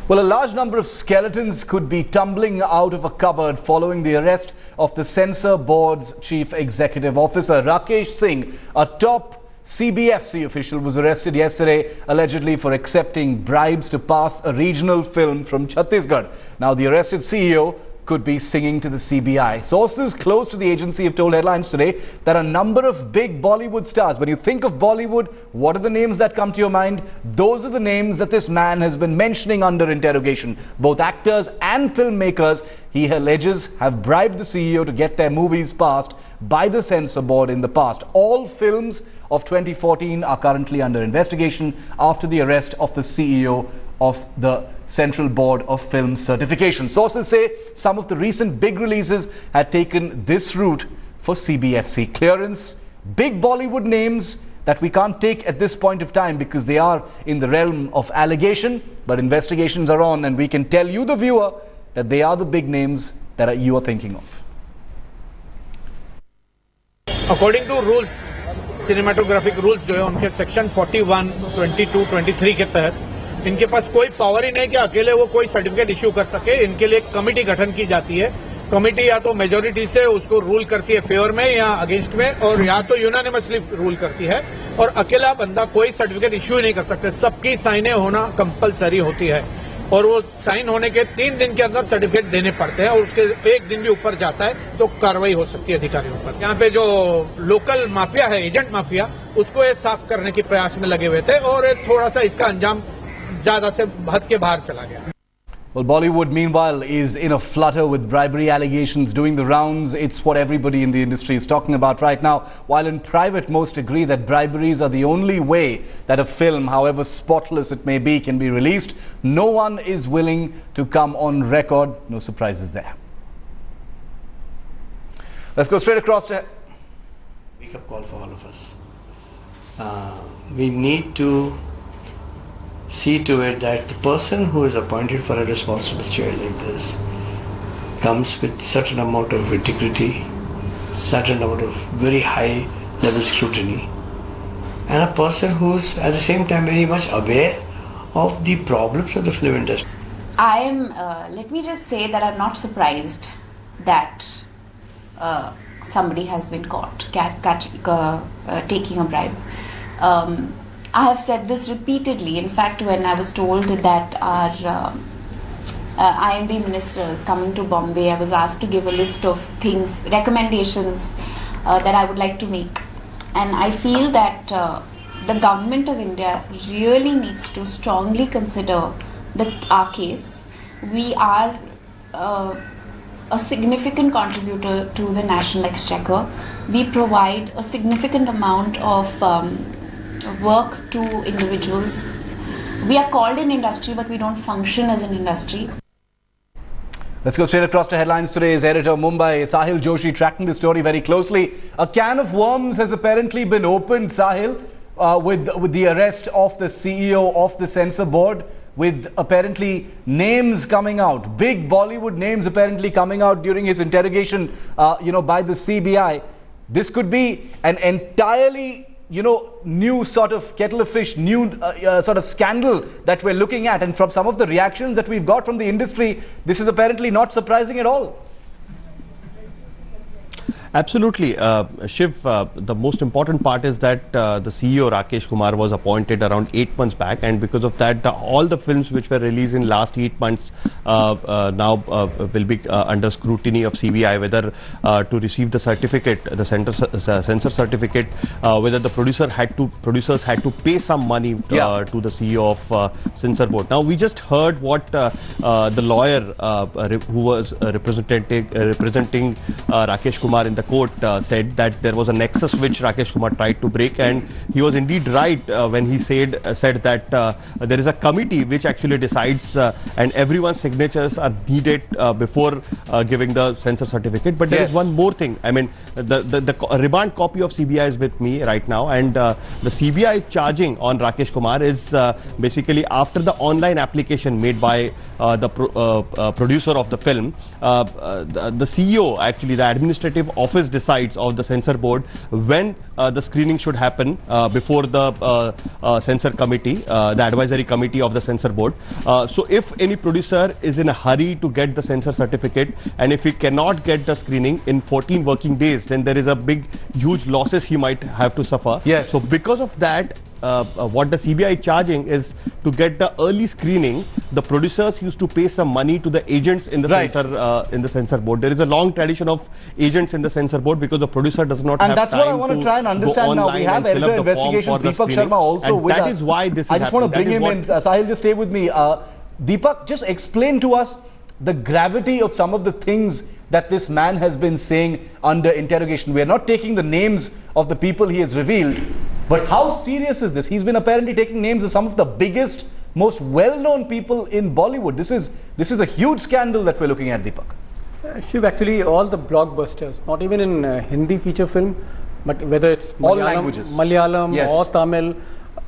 Well, a large number of skeletons could be tumbling out of a cupboard following the arrest of the Censor Board's Chief Executive Officer. Rakesh Singh, a top CBFC official, was arrested yesterday allegedly for accepting bribes to pass a regional film from Chattisgarh. Now, the arrested CEO could be singing to the CBI. Sources close to the agency have told headlines today that a number of big Bollywood stars, when you think of Bollywood, what are the names that come to your mind? Those are the names that this man has been mentioning under interrogation. Both actors and filmmakers, he alleges, have bribed the CEO to get their movies passed by the censor board in the past. All films of 2014 are currently under investigation after the arrest of the CEO of the Central Board of Film Certification. Sources say some of the recent big releases had taken this route for CBFC clearance. Big Bollywood names that we can't take at this point of time because they are in the realm of allegation, but investigations are on, and we can tell you, the viewer, that they are the big names that you are thinking of. According to rules, cinematographic rules जो है उनके section 41, 22, 23 के तहत इनके पास कोई power ही नहीं कि अकेले वो कोई सर्टिफिकेट इश्यू कर सके। इनके लिए एक कमेटी गठन की जाती है। कमेटी या तो मेजोरिटी से उसको रूल करती है फेवर में या अगेंस्ट में, और या तो यूनानिमसली रूल करती है। और अकेला बंदा कोई सर्टिफिकेट इश्यू ही नहीं कर सकते, सबकी साइनें होना कंपलसरी होती है। और वो साइन होने के 3 दिन के अंदर सर्टिफिकेट देने पड़ते हैं, और उसके 1 दिन भी ऊपर जाता है तो कार्रवाई हो सकती है अधिकारियों पर। यहाँ पे जो लोकल माफिया है, एजेंट माफिया, उसको ये साफ करने के प्रयास में लगे हुए थे, और थोड़ा सा इसका अंजाम ज्यादा से हद के बाहर चला गया। Well, Bollywood, meanwhile, is in a flutter with bribery allegations doing the rounds. It's what everybody in the industry is talking about right now. While in private, most agree that briberies are the only way that a film, however spotless it may be, can be released. No one is willing to come on record. No surprises there. Let's go straight across to... Wake-up call for all of us. We need to see to it that the person who is appointed for a responsible chair like this comes with certain amount of integrity, certain amount of very high level scrutiny, and a person who's at the same time very much aware of the problems of the film industry. I am, let me just say that I'm not surprised that somebody has been caught taking a bribe. I have said this repeatedly. In fact, when I was told that our IMB minister is coming to Bombay, I was asked to give a list of things, recommendations that I would like to make. And I feel that the government of India really needs to strongly consider our case. We are a significant contributor to the national exchequer. We provide a significant amount of work to individuals. We are called an industry, but we don't function as an industry. Let's go straight across to headlines. Today's editor Mumbai, Sahil Joshi, tracking the story very closely. A can of worms has apparently been opened, Sahil, with the arrest of the CEO of the censor board, with apparently names coming out, big Bollywood names apparently coming out during his interrogation, by the CBI. This could be an entirely new sort of kettle of fish, new sort of scandal that we're looking at. And from some of the reactions that we've got from the industry, this is apparently not surprising at all. Absolutely. Shiv, the most important part is that the CEO Rakesh Kumar was appointed around 8 months back, and because of that all the films which were released in last 8 months now will be under scrutiny of CBI, whether to receive the certificate, the censor certificate, whether the producers had to pay some money to the CEO of censor board. Now we just heard what the lawyer who was representing Rakesh Kumar in the court said, that there was a nexus which Rakesh Kumar tried to break, and he was indeed right when he said that there is a committee which actually decides and everyone's signatures are needed before giving the censor certificate. But there is one more thing. I mean, the remand copy of CBI is with me right now, and the CBI charging on Rakesh Kumar is basically after the online application made by the producer of the film, the CEO, actually the administrative officer office decides, of the censor board, when the screening should happen before the censor committee, the advisory committee of the censor board. So if any producer is in a hurry to get the censor certificate, and if he cannot get the screening in 14 working days, then there is a huge losses he might have to suffer. Yes. So because of that, what the CBI is charging is, to get the early screening, the producers used to pay some money to the agents in the censor board. There is a long tradition of agents in the censor board, because the producer does not have time. And that's what I want to try and understand now. We have editor investigations, Deepak Sharma, also with us. That is why this is I just want to bring him in. Sahil, just stay with me. Deepak, just explain to us the gravity of some of the things that this man has been saying under interrogation. We are not taking the names of the people he has revealed, but how serious is this? He's been apparently taking names of some of the biggest, most well-known people in Bollywood. This is a huge scandal that we're looking at, Deepak. Shiv, actually all the blockbusters, not even in Hindi feature film, but whether it's all languages, Malayalam yes, or Tamil,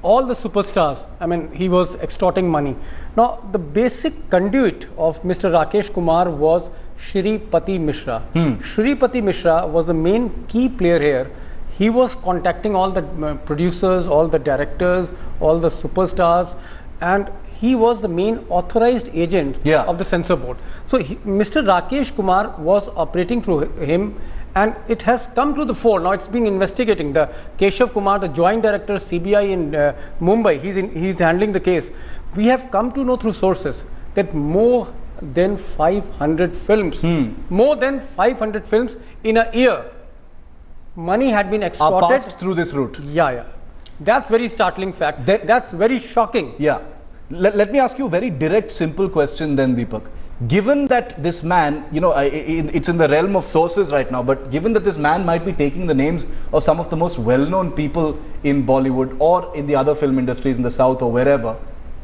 all the superstars, I mean, he was extorting money. Now, the basic conduit of Mr. Rakesh Kumar was Shripati Mishra. Shripati Mishra was the main key player here. He was contacting all the producers, all the directors, all the superstars, and he was the main authorized agent of the censor board. So Mr. Rakesh Kumar was operating through him, and it has come to the fore. Now it's being investigating. The Keshav Kumar, the joint director CBI in Mumbai, he's handling the case. We have come to know through sources that more than 500 films, more than 500 films in a year, money had been extorted. Passed through this route. Yeah. That's very startling fact. That's very shocking. Yeah. Let me ask you a very direct, simple question then, Deepak. Given that this man, you know, it's in the realm of sources right now, but given that this man might be taking the names of some of the most well-known people in Bollywood or in the other film industries in the South or wherever,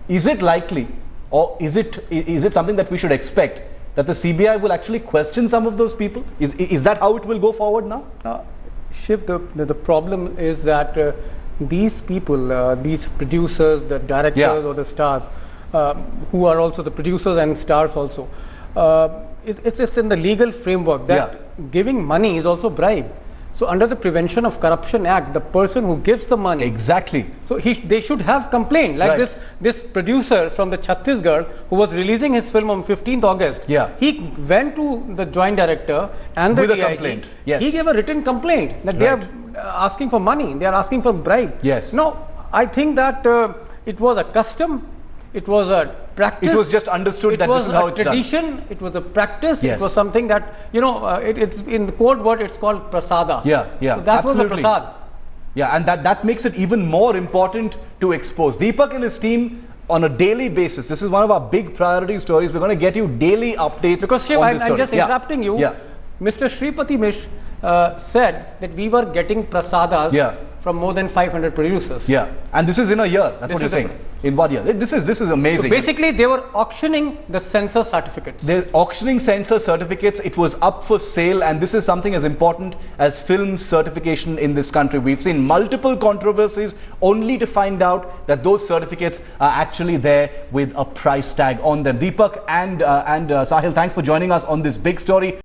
is it likely, or is it something that we should expect, that the CBI will actually question some of those people? Is that how it will go forward now? Shiv, the problem is that these people, these producers, the directors or the stars, who are also the producers and stars also, it's in the legal framework that giving money is also bribe. So under the Prevention of Corruption Act, the person who gives the money, exactly. So they should have complained. Like this producer from the Chattisgarh who was releasing his film on 15th August. He went to the joint director and the DIG. Complaint. Yes. He gave a written complaint that they are asking for money. They are asking for bribe. Yes. Now I think that it was a custom. It was a practice. It was just understood that this is how it's done. It was a tradition. It was a practice. Yes. It was something that, you know, it's in the code word, it's called prasada. So that was a prasad. Yeah, and that makes it even more important to expose. Deepak and his team on a daily basis. This is one of our big priority stories. We're going to get you daily updates. Because Shiv, on this story. I'm just interrupting you. Mr. Shripati Mish said that we were getting prasadas from more than 500 producers. And this is in a year. That's what you're saying. In 1 year. This is amazing. So basically, they were auctioning the censor certificates. They're auctioning censor certificates. It was up for sale, and this is something as important as film certification in this country. We've seen multiple controversies only to find out that those certificates are actually there with a price tag on them. Deepak and Sahil, thanks for joining us on this big story.